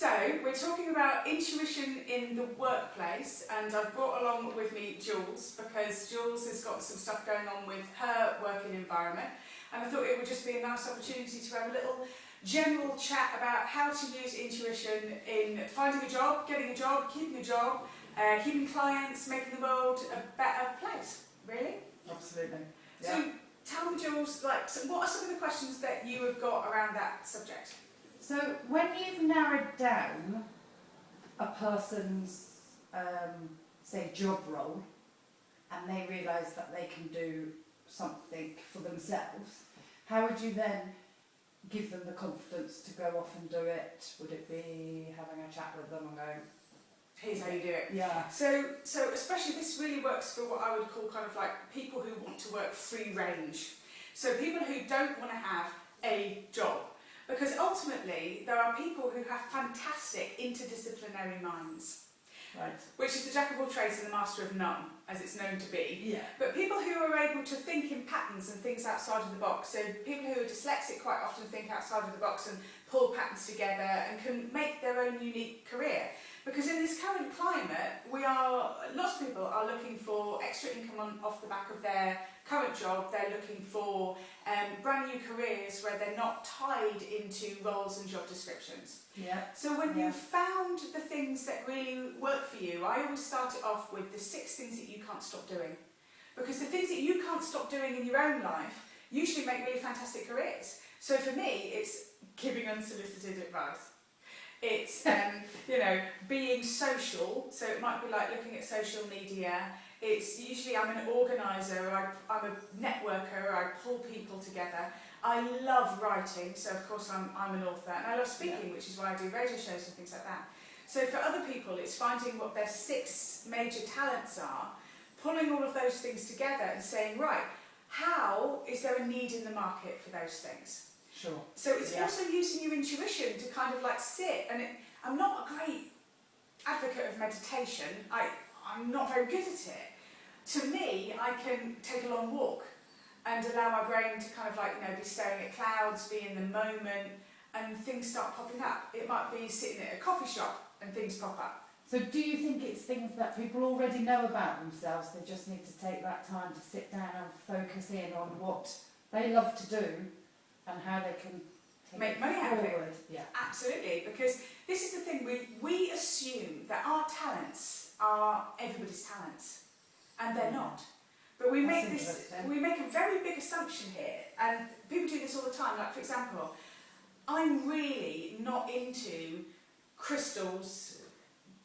So, we're talking about intuition in the workplace, and I've brought along with me Jules, because Jules has got some stuff going on with her working environment, and I thought it would just be a nice opportunity to have a little general chat about how to use intuition in finding a job, getting a job, keeping a job, keeping clients, making the world a better place, really. Absolutely. Yeah. So, tell me, Jules, like, what are some of the questions that you have got around that subject? So when you've narrowed down a person's, say, job role, and they realise that they can do something for themselves, how would you then give them the confidence to go off and do it? Would it be having a chat with them and going, here's how you do it? Yeah. So especially this really works for what I would call kind of like people who want to work free range. So people who don't want to have a job. Because ultimately, there are people who have fantastic interdisciplinary minds. Right. Which is the jack of all trades and the master of none, as it's known to be. Yeah. But people who are able to think in patterns and things outside of the box, so people who are dyslexic quite often think outside of the box and pull patterns together and can make their own unique career. Because in this current climate, lots of people are looking for extra income off the back of their current job. They're looking for brand new careers where they're not tied into roles and job descriptions. Yeah. So when you've found the things that really work for you, I always start it off with the 6 things that you can't stop doing. Because the things that you can't stop doing in your own life usually make really fantastic careers. So for me, it's giving unsolicited advice. It's, being social, so it might be like looking at social media. It's usually I'm an organiser, I'm a networker, I pull people together. I love writing, so of course I'm an author, and I love speaking, which is why I do radio shows and things like that. So for other people, it's finding what their 6 major talents are, pulling all of those things together and saying, right, how is there a need in the market for those things? Sure. So it's also using your intuition to kind of like sit, and I'm not a great advocate of meditation, I'm not very good at it. To me, I can take a long walk and allow my brain to kind of like, be staring at clouds, be in the moment, and things start popping up. It might be sitting at a coffee shop and things pop up. So do you think it's things that people already know about themselves, they just need to take that time to sit down and focus in on what they love to do and how they can make money out of it? Yeah. Absolutely, because this is the thing, we assume that our talents are everybody's talents, and they're not. But we make a very big assumption here, and people do this all the time. Like, for example, I'm really not into crystals,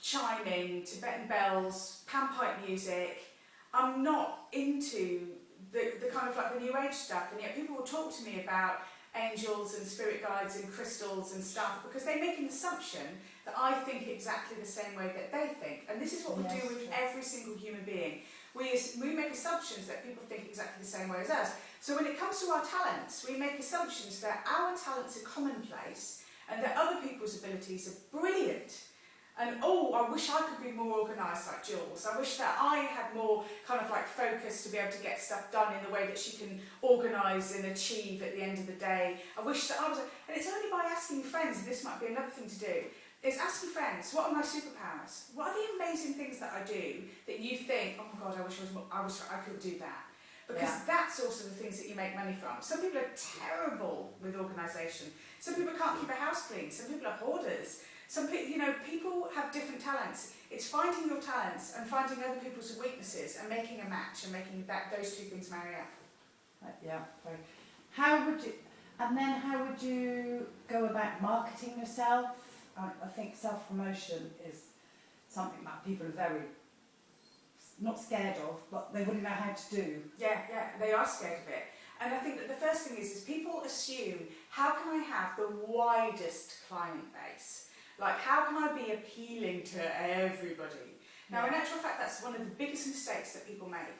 chiming, Tibetan bells, panpipe music. I'm not into the kind of like the new age stuff, and yet people will talk to me about angels and spirit guides and crystals and stuff because they make an assumption that I think exactly the same way that they think. And this is what we do with every single human being. We make assumptions that people think exactly the same way as us. So when it comes to our talents, we make assumptions that our talents are commonplace and that other people's abilities are brilliant. And I wish I could be more organised like Jules. I wish that I had more kind of like focus to be able to get stuff done in the way that she can organise and achieve at the end of the day. I wish that I was, and it's only by asking friends, and this might be another thing to do, is asking friends, what are my superpowers? What are the amazing things that I do that you think, oh my God, I could do that? Because that's also the things that you make money from. Some people are terrible with organisation. Some people can't keep a house clean. Some people are hoarders. Some people, people have different talents. It's finding your talents and finding other people's weaknesses and making a match and making those 2 things marry up. Yeah. How would you go about marketing yourself? I think self-promotion is something that people are very not scared of, but they wouldn't know how to do. Yeah, they are scared of it. And I think that the first thing is people assume, how can I have the widest client base? Like, how can I be appealing to everybody? Now, in actual fact, that's one of the biggest mistakes that people make.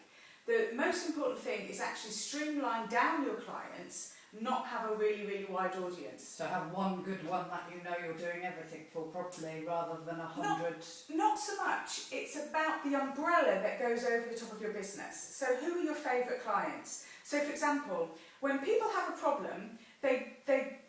The most important thing is actually streamline down your clients, not have a really, really wide audience. So have one good one that you know you're doing everything for properly, rather than 100... Not so much. It's about the umbrella that goes over the top of your business. So who are your favourite clients? So, for example, when people have a problem, they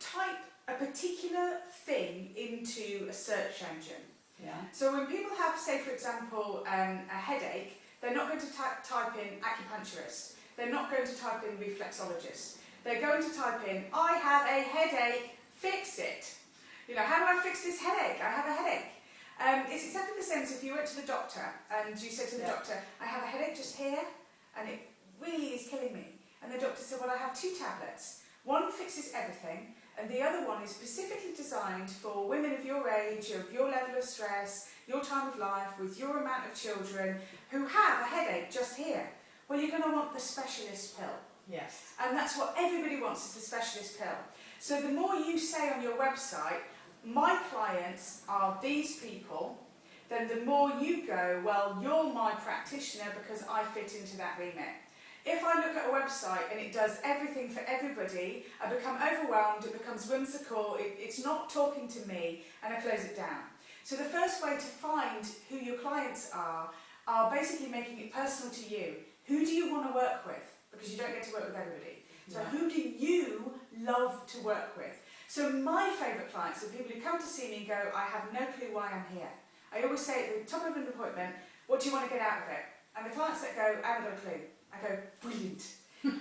type a particular thing into into a search engine. Yeah. So when people have, say for example, a headache, they're not going to type in acupuncturist. They're not going to type in reflexologist. They're going to type in, I have a headache, fix it. You know, how do I fix this headache? I have a headache. It's exactly the same as if you went to the doctor and you said to the doctor, I have a headache just here and it really is killing me. And the doctor said, well, I have 2 tablets. One fixes everything and the other one is specifically designed for women of your age, of your level of stress, your time of life, with your amount of children who have a headache just here. Well, you're going to want the specialist pill. Yes. And that's what everybody wants, is the specialist pill. So the more you say on your website, my clients are these people, then the more you go, well, you're my practitioner because I fit into that remit. If I look at a website and it does everything for everybody, I become overwhelmed, it becomes whimsical, it's not talking to me, and I close it down. So the first way to find who your clients are basically making it personal to you. Who do you want to work with? Because you don't get to work with everybody. So who do you love to work with? So my favourite clients are people who come to see me and go, I have no clue why I'm here. I always say at the top of an appointment, what do you want to get out of it? And the clients that go, I haven't got a clue. I go, brilliant.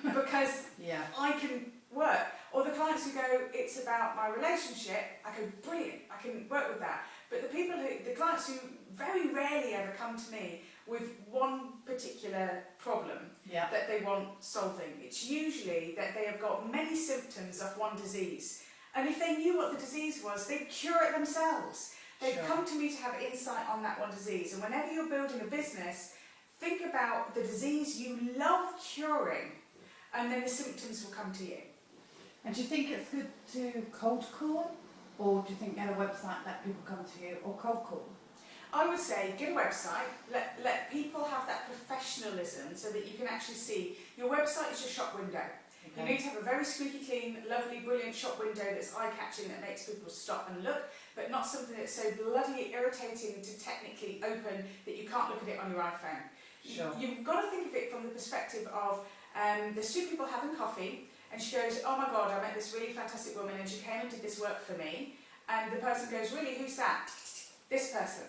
Because I can work. Or the clients who go, it's about my relationship, I go, brilliant, I can work with that. But the clients who very rarely ever come to me with one particular problem that they want solving, it's usually that they have got many symptoms of one disease. And if they knew what the disease was, they'd cure it themselves. They've come to me to have insight on that one disease. And whenever you're building a business, think about the disease you love curing, and then the symptoms will come to you. And do you think it's good to cold call, or do you think get a website, let people come to you, or cold call? I would say get a website, let people have that professionalism so that you can actually see. Your website is your shop window. Okay. You need to have a very squeaky clean, lovely, brilliant shop window that's eye-catching, that makes people stop and look, but not something that's so bloody irritating to technically open that you can't look at it on your iPhone. Sure. You've got to think of it from the perspective of there's 2 people having coffee, and she goes, oh my God, I met this really fantastic woman and she came and did this work for me. And the person goes, really, who's that? This person.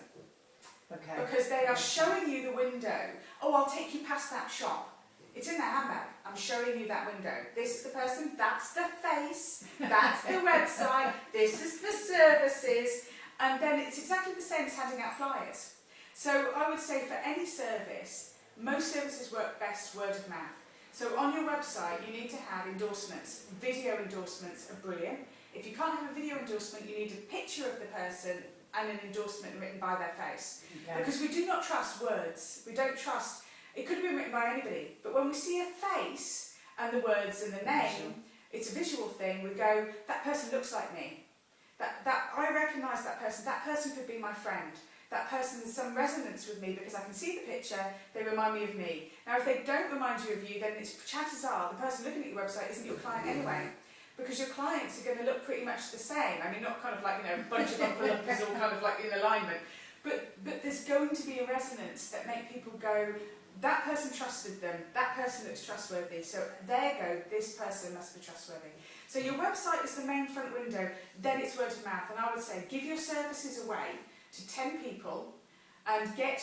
Okay. Because they are showing you the window. Oh, I'll take you past that shop. It's in the handbag. I'm showing you that window. This is the person, that's the face, that's the website, this is the services. And then it's exactly the same as handing out flyers. So I would say for any service, most services work best word of mouth. So on your website, you need to have endorsements. Video endorsements are brilliant. If you can't have a video endorsement, you need a picture of the person and an endorsement written by their face. Okay. Because we do not trust words. We don't trust, it could have been written by anybody, but when we see a face and the words and the name, it's a visual thing, we go, that person looks like me. That I recognise that person could be my friend. That person has some resonance with me because I can see the picture, they remind me of me. Now if they don't remind you of you, then chances are the person looking at your website isn't your client anyway. Because your clients are going to look pretty much the same. I mean, not kind of like, you know, a bunch of Uncle Lumpers all kind of like in alignment. But there's going to be a resonance that make people go, that person trusted them, that person looks trustworthy, so there you go, this person must be trustworthy. So your website is the main front window, then it's word of mouth. And I would say, give your services away to 10 people and get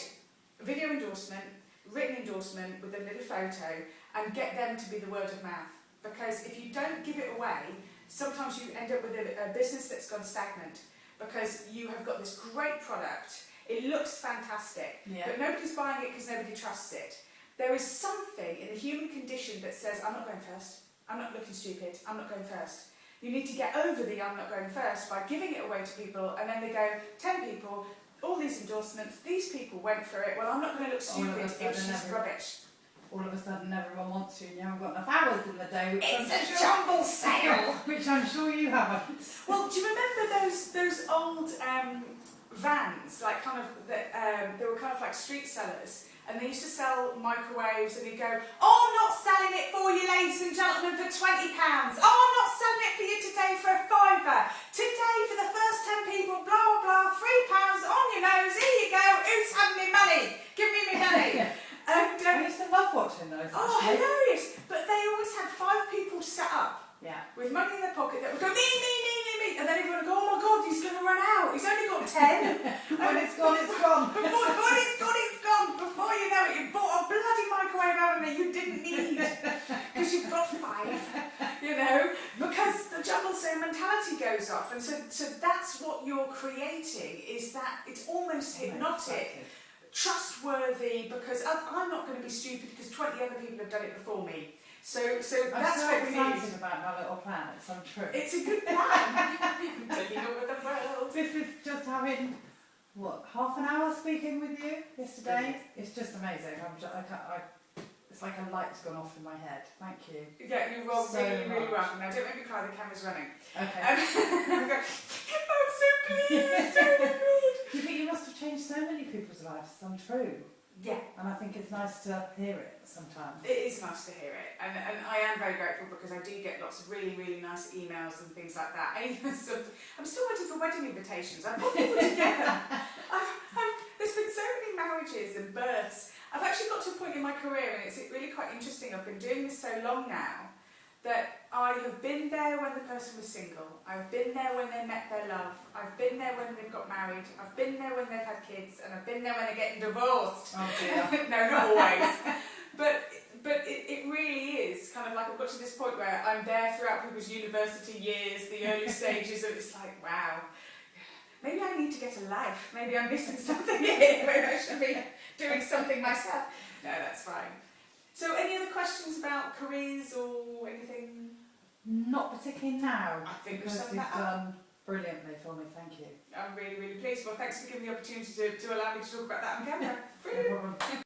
a video endorsement, written endorsement with a little photo, and get them to be the word of mouth. Because if you don't give it away, sometimes you end up with a business that's gone stagnant because you have got this great product, it looks fantastic, but nobody's buying it because nobody trusts it. There is something in the human condition that says, I'm not going first, I'm not looking stupid, I'm not going first. You need to get over the I'm not going first by giving it away to people, and then they go, 10 people, all these endorsements, these people went for it, well I'm not going to look stupid, it was just rubbish. All of a sudden everyone wants you and you haven't got enough hours in the day. It's a jumble sale! Which I'm sure you haven't. Well, do you remember those old vans, like kind of, they were kind of like street sellers, and they used to sell microwaves, and you'd go, oh, I'm not selling it for you, ladies and gentlemen, for £20. Oh, I'm not selling it for you today for a £5. Today, for the first 10 people, blah, blah, blah, £3 on your nose, here you go, who's having me money? Give me my money. And, I used to love watching those. Oh, hilarious! But they always had 5 people set up with money in their pocket that would go, me, and then everyone would go, oh my God, he's going to run out, he's 10. When it's gone, it's gone. When it's gone, it's gone. Before you know it, you've bought a bloody microwave oven that you didn't need because you've got 5, you know, because the jumble sale mentality goes off. And so that's what you're creating, is that it's almost hypnotic, trustworthy, because I'm not going to be stupid because 20 other people have done it before me. So that's what we need. I'm so excited about my little plan. It's untrue. It's a good plan. Taking over the world. This is just having, what, half an hour speaking with you yesterday. It's just amazing. It's like a light's gone off in my head. Thank you. Yeah, you're wrong. So really much. welcome. Now, don't make me cry. The camera's running. Okay. I'm so pleased. Oh my God. You think you must have changed so many people's lives? It's untrue. Yeah. And I think it's nice to hear it sometimes. It is nice to hear it, and I am very grateful because I do get lots of really, really nice emails and things like that. I'm still waiting for wedding invitations. I've put people together. There's been so many marriages and births. I've actually got to a point in my career, and it's really quite interesting. I've been doing this so long now that I have been there when the person was single. I've been there when they met their love. I've been there when they've got married. I've been there when they've had kids, and I've been there when they're getting divorced. Oh dear. No, not always. But it really is kind of like I've got to this point where I'm there throughout people's university years, the early stages of it's like, wow, maybe I need to get a life. Maybe I'm missing something here. Maybe I should be doing something myself. No, that's fine. So any other questions about careers or anything? Not particularly now. I think we've because summed you've that up. done brilliantly for me. Thank you. I'm really, really pleased. Well, thanks for giving me the opportunity to allow me to talk about that on camera. No Brilliant. problem.